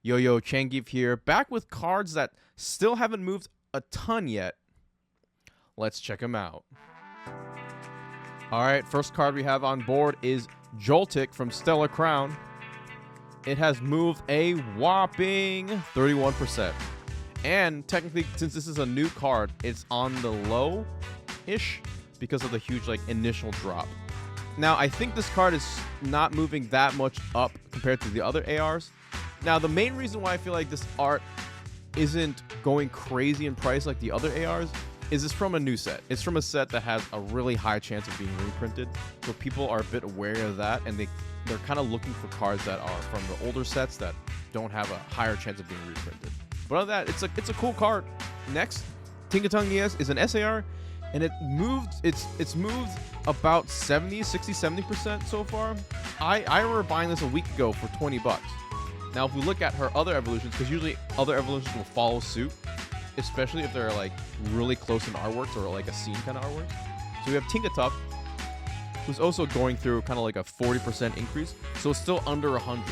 Yo, Changief here, back with cards that still haven't moved a ton yet. Let's check them out. Alright, first card we have on board is Joltik from Stellar Crown. It has moved a whopping 31%. And technically, since this is a new card, it's on the low-ish because of the huge initial drop. Now, I think this card is not moving that much up compared to the other ARs. Now, the main reason why I feel like this art isn't going crazy in price like the other ARs is it's from a new set. It's from a set that has a really high chance of being reprinted. So people are a bit aware of that, and they're kind of looking for cards that are from the older sets that don't have a higher chance of being reprinted. But other than that, it's a cool card. Next, Tinkaton ES is an SAR, and it's moved about 60-70% so far. I remember buying this a week ago for 20 bucks. Now, if we look at her other evolutions, because usually other evolutions will follow suit, especially if they're really close in artworks or a scene kind of artworks. So we have Tinkatuff, who's also going through kind of a 40% increase, so it's still under 100.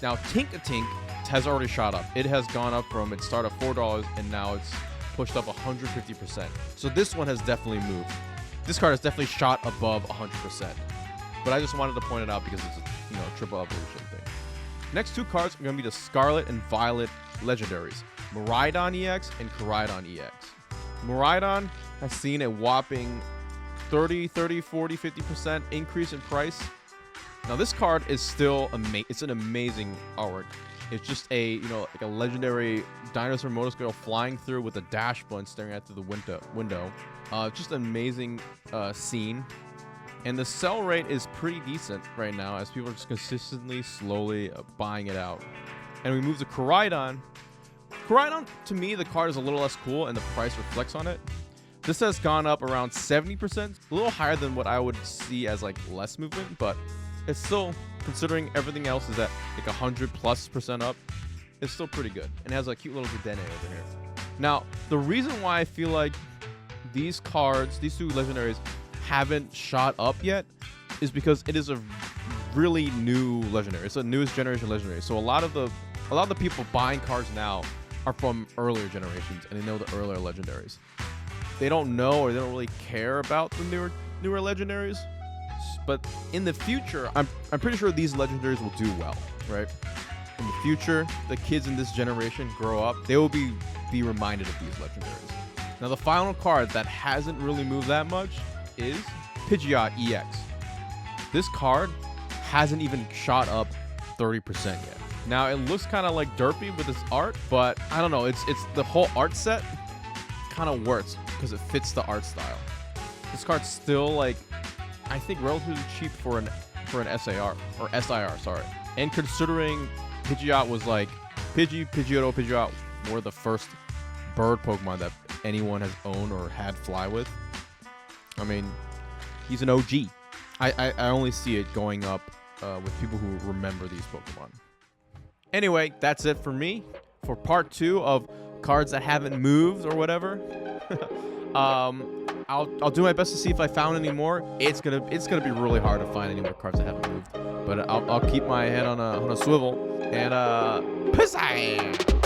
Now, Tinkatink has already shot up. It has gone up from its start of $4, and now it's pushed up 150%. So this one has definitely moved. This card has definitely shot above 100%. But I just wanted to point it out because it's a triple evolution thing. Next two cards are going to be the Scarlet and Violet Legendaries, Miraidon EX and Koraidon EX. Miraidon has seen a whopping 30, 40, 50% increase in price. Now this card is still it's an amazing artwork. It's just a a legendary dinosaur motorcycle flying through with a dash button staring at through the window. Just an amazing scene. And the sell rate is pretty decent right now as people are just consistently, slowly buying it out. And we move to Koraidon. Koraidon, to me, the card is a little less cool and the price reflects on it. This has gone up around 70%, a little higher than what I would see as less movement, but it's still, considering everything else is at 100+% up, it's still pretty good. And it has a cute little Dedenne over here. Now, the reason why I feel like these cards, these two legendaries, haven't shot up yet is because it is a really new legendary. It's a newest generation legendary. So a lot of the people buying cards now are from earlier generations and they know the earlier legendaries. They don't know or they don't really care about the newer legendaries. But in the future, I'm pretty sure these legendaries will do well, right? In the future, the kids in this generation grow up, they will be reminded of these legendaries. Now the final card that hasn't really moved that much is Pidgeot EX. This card hasn't even shot up 30% yet. Now it looks kind of derpy with its art, but I don't know. It's the whole art set kind of works because it fits the art style. This card's still I think relatively cheap for an SAR or SIR, sorry. And considering Pidgeot was Pidgeotto were the first bird Pokemon that anyone has owned or had fly with. I mean, he's an OG. I only see it going up with people who remember these Pokemon. Anyway, that's it for me for part 2 of cards that haven't moved or whatever. I'll do my best to see if I found any more. It's gonna be really hard to find any more cards that haven't moved, but I'll keep my head on a swivel and peace out.